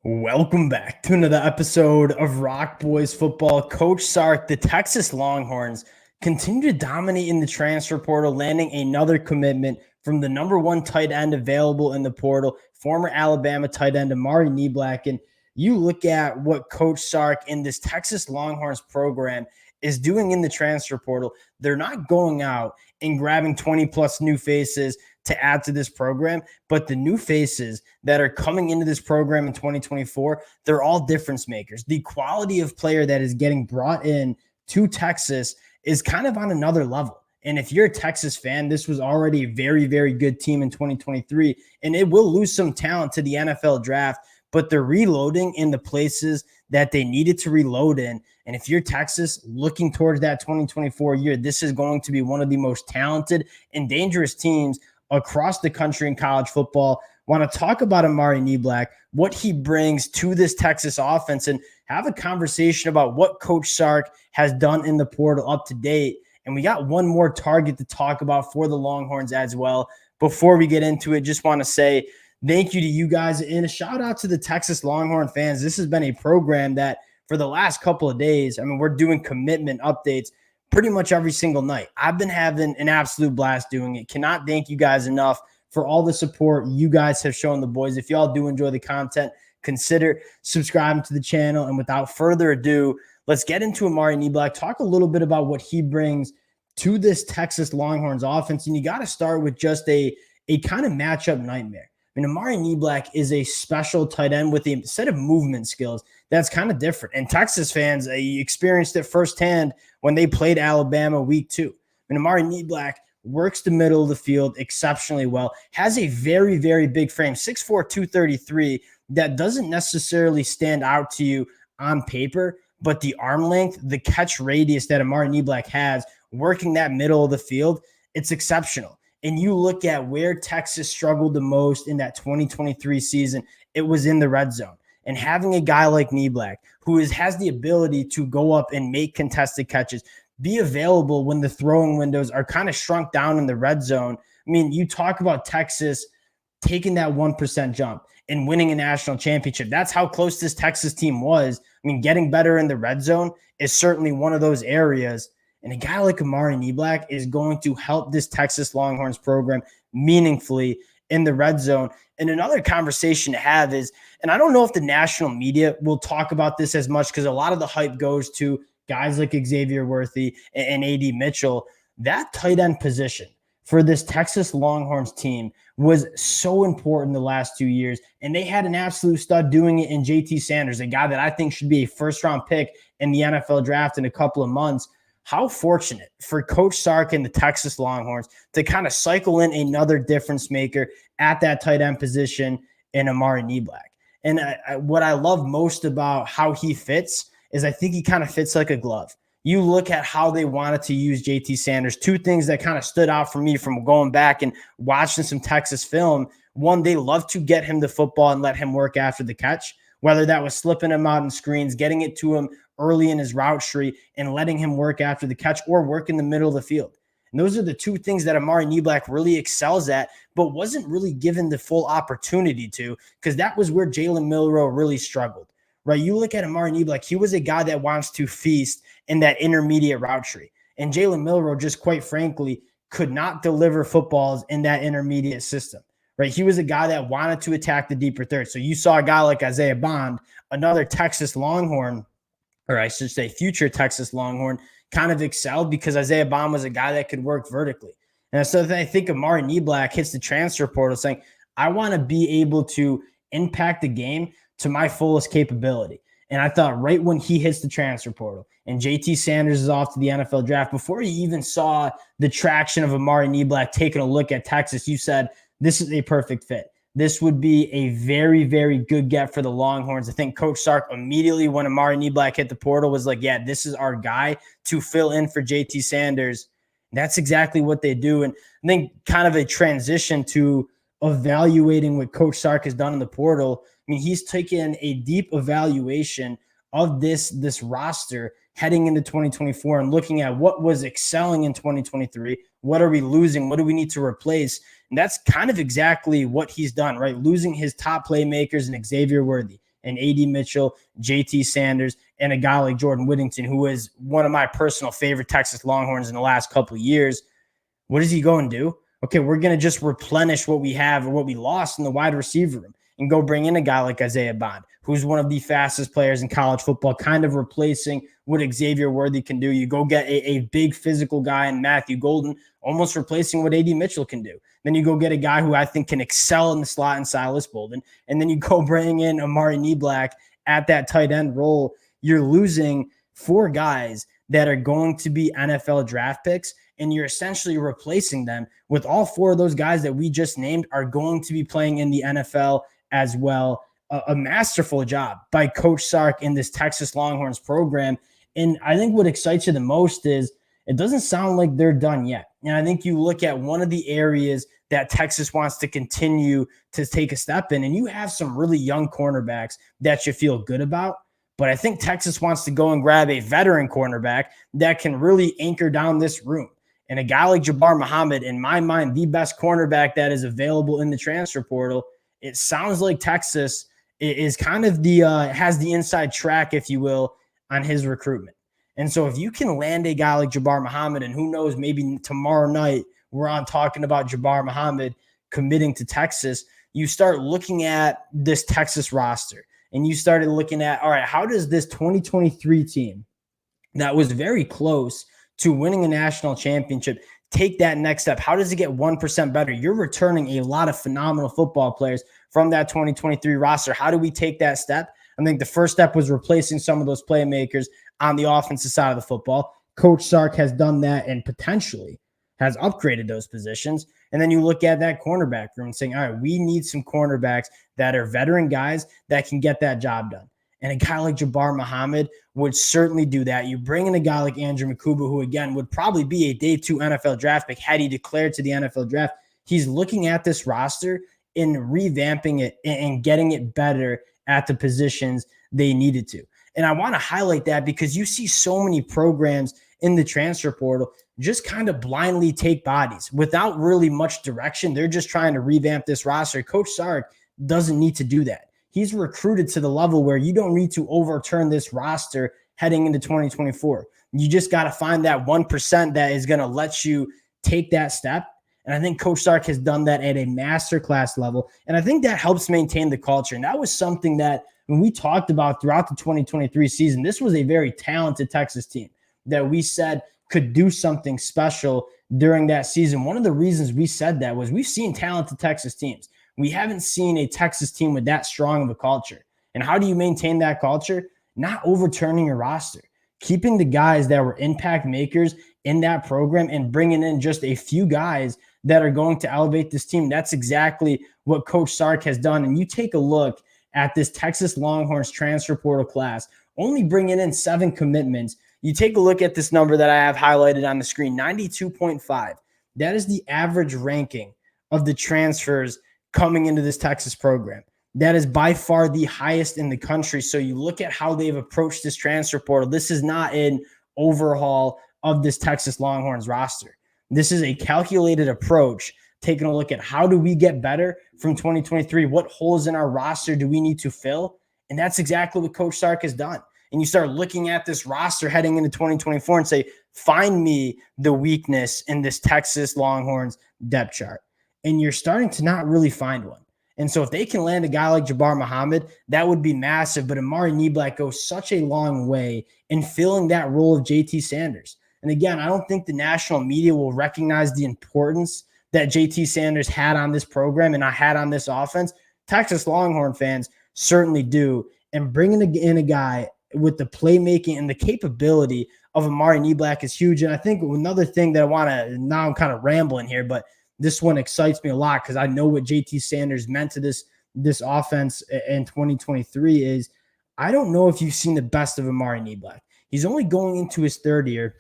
Welcome back to another episode of Rock Boys Football. Coach Sark, the Texas Longhorns, continue to dominate in the transfer portal, landing another commitment from the number one tight end available in the portal, former Alabama tight end Amari Niblack. And you look at what Coach Sark in this Texas Longhorns program is doing in the transfer portal. They're not going out and grabbing 20 plus new faces to add to this program, but the new faces that are coming into this program in 2024, they're all difference makers. The quality of player that is getting brought in to Texas is kind of on another level. And if you're a Texas fan, this was already a very, very good team in 2023, and it will lose some talent to the NFL draft, but they're reloading in the places that they needed to reload in. And if you're Texas looking towards that 2024 year, this is going to be one of the most talented and dangerous teams across the country in college football. Want to talk about Amari Niblack, what he brings to this Texas offense, and have a conversation about what Coach Sark has done in the portal up to date. And we got one more target to talk about for the Longhorns as well. Before we get into it, just want to say thank you to you guys and a shout out to the Texas Longhorn fans. This has been a program that for the last couple of days, we're doing commitment updates pretty much every single night. I've been having an absolute blast doing it. Cannot thank you guys enough for all the support you guys have shown the boys. If y'all do enjoy the content, consider subscribing to the channel. And without further ado, let's get into Amari Niblack, talk a little bit about what he brings to this Texas Longhorns offense. And you got to start with just a kind of matchup nightmare. Amari Niblack is a special tight end with a set of movement skills that's kind of different. And Texas fans experienced it firsthand when they played Alabama week 2. Amari Niblack works the middle of the field exceptionally well, has a very, very big frame, 6'4", 233, that doesn't necessarily stand out to you on paper, but the arm length, the catch radius that Amari Niblack has working that middle of the field, it's exceptional. And you look at where Texas struggled the most in that 2023 season, it was in the red zone. And having a guy like Niblack, who has the ability to go up and make contested catches, be available when the throwing windows are kind of shrunk down in the red zone. You talk about Texas taking that 1% jump and winning a national championship. That's how close this Texas team was. Getting better in the red zone is certainly one of those areas. And a guy like Amari Niblack is going to help this Texas Longhorns program meaningfully in the red zone. And another conversation to have is, and I don't know if the national media will talk about this as much because a lot of the hype goes to guys like Xavier Worthy and A.D. Mitchell. That tight end position for this Texas Longhorns team was so important the last 2 years. And they had an absolute stud doing it in J.T. Sanders, a guy that I think should be a first-round pick in the NFL draft in a couple of months. How fortunate for Coach Sark and the Texas Longhorns to kind of cycle in another difference maker at that tight end position in Amari Niblack. And what I love most about how he fits is I think he kind of fits like a glove. You look at how they wanted to use JT Sanders. Two things that kind of stood out for me from going back and watching some Texas film. One, they love to get him the football and let him work after the catch, whether that was slipping him out in screens, getting it to him early in his route tree and letting him work after the catch or work in the middle of the field. And those are the two things that Amari Niblack really excels at, but wasn't really given the full opportunity to, because that was where Jalen Milroe really struggled, right? You look at Amari Niblack, he was a guy that wants to feast in that intermediate route tree. And Jalen Milroe, just quite frankly, could not deliver footballs in that intermediate system, right? He was a guy that wanted to attack the deeper third. So you saw a guy like Isaiah Bond, another Texas Longhorn, or I should say future Texas Longhorn, kind of excelled because Isaiah Bond was a guy that could work vertically. And so I think Amari Niblack hits the transfer portal saying, I want to be able to impact the game to my fullest capability. And I thought right when he hits the transfer portal and JT Sanders is off to the NFL draft, before you even saw the traction of Amari Niblack taking a look at Texas, you said, this is a perfect fit. This would be a very, very good get for the Longhorns. I think Coach Sark immediately when Amari Niblack hit the portal was like, yeah, this is our guy to fill in for JT Sanders. And that's exactly what they do. And I think kind of a transition to evaluating what Coach Sark has done in the portal. He's taken a deep evaluation of this roster heading into 2024 and looking at what was excelling in 2023. What are we losing? What do we need to replace? And that's kind of exactly what he's done, right? Losing his top playmakers in Xavier Worthy and AD Mitchell, JT Sanders, and a guy like Jordan Whittington, who is one of my personal favorite Texas Longhorns in the last couple of years. What does he go and do? Okay, we're going to just replenish what we have or what we lost in the wide receiver room and go bring in a guy like Isaiah Bond, who's one of the fastest players in college football, kind of replacing what Xavier Worthy can do. You go get a big physical guy in Matthew Golden, almost replacing what AD Mitchell can do. Then you go get a guy who I think can excel in the slot in Silas Bolden. And then you go bring in Amari Niblack at that tight end role. You're losing 4 guys that are going to be NFL draft picks, and you're essentially replacing them with all 4 of those guys that we just named are going to be playing in the NFL as well. A masterful job by Coach Sark in this Texas Longhorns program. And I think what excites you the most is it doesn't sound like they're done yet. And I think you look at one of the areas that Texas wants to continue to take a step in, and you have some really young cornerbacks that you feel good about. But I think Texas wants to go and grab a veteran cornerback that can really anchor down this room. And a guy like Jabbar Muhammad, in my mind, the best cornerback that is available in the transfer portal. It sounds like Texas is kind of has the inside track, if you will, on his recruitment. And so if you can land a guy like Jabbar Muhammad, and who knows, maybe tomorrow night we're on talking about Jabbar Muhammad committing to Texas, you start looking at this Texas roster and you started looking at, all right, how does this 2023 team that was very close to winning a national championship take that next step? How does it get 1% better? You're returning a lot of phenomenal football players from that 2023 roster. How do we take that step? I think the first step was replacing some of those playmakers on the offensive side of the football. Coach Sark has done that and potentially has upgraded those positions. And then you look at that cornerback room and saying, all right, we need some cornerbacks that are veteran guys that can get that job done. And a guy like Jabbar Muhammad would certainly do that. You bring in a guy like Andrew Mukuba, who, again, would probably be a day 2 NFL draft pick had he declared to the NFL draft. He's looking at this roster and revamping it and getting it better at the positions they needed to. And I want to highlight that because you see so many programs in the transfer portal just kind of blindly take bodies without really much direction. They're just trying to revamp this roster. Coach Sark doesn't need to do that. He's recruited to the level where you don't need to overturn this roster heading into 2024. You just got to find that 1% that is going to let you take that step. And I think Coach Sark has done that at a masterclass level. And I think that helps maintain the culture. And that was something that when we talked about throughout the 2023 season, this was a very talented Texas team that we said could do something special during that season. One of the reasons we said that was we've seen talented Texas teams. We haven't seen a Texas team with that strong of a culture. And how do you maintain that culture? Not overturning your roster, keeping the guys that were impact makers in that program and bringing in just a few guys that are going to elevate this team. That's exactly what Coach Sark has done. And you take a look at this Texas Longhorns transfer portal class, only bringing in 7 commitments. You take a look at this number that I have highlighted on the screen, 92.5. That is the average ranking of the transfers coming into this Texas program. That is by far the highest in the country. So you look at how they've approached this transfer portal. This is not an overhaul of this Texas Longhorns roster. This is a calculated approach, taking a look at how do we get better from 2023? What holes in our roster do we need to fill? And that's exactly what Coach Sark has done. And you start looking at this roster heading into 2024 and say, find me the weakness in this Texas Longhorns depth chart. And you're starting to not really find one. And so if they can land a guy like Jabbar Muhammad, that would be massive. But Amari Niblack goes such a long way in filling that role of JT Sanders. And again, I don't think the national media will recognize the importance that JT Sanders had on this program and I had on this offense. Texas Longhorn fans certainly do. And bringing in a guy with the playmaking and the capability of Amari Niblack is huge. And I think another thing that I want to, now I'm kind of rambling here, but this one excites me a lot because I know what JT Sanders meant to this offense in 2023 is I don't know if you've seen the best of Amari Niblack. He's only going into his 3rd year.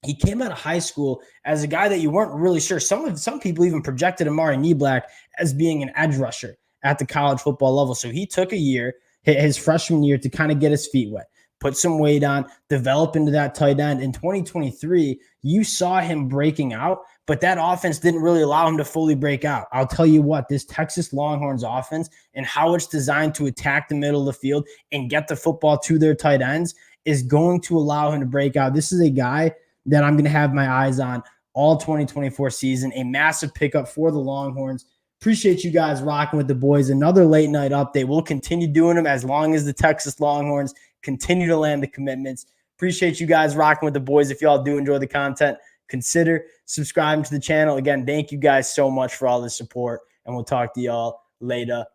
He came out of high school as a guy that you weren't really sure. Some people even projected Amari Niblack as being an edge rusher at the college football level. So he took a year, his freshman year, to kind of get his feet wet, put some weight on, develop into that tight end. In 2023, you saw him breaking out, but that offense didn't really allow him to fully break out. I'll tell you what, this Texas Longhorns offense and how it's designed to attack the middle of the field and get the football to their tight ends is going to allow him to break out. This is a guy that I'm going to have my eyes on all 2024 season, a massive pickup for the Longhorns. Appreciate you guys rocking with the boys. Another late night update. We'll continue doing them as long as the Texas Longhorns continue to land the commitments. Appreciate you guys rocking with the boys. If y'all do enjoy the content, consider subscribing to the channel. Again, thank you guys so much for all the support, and we'll talk to y'all later.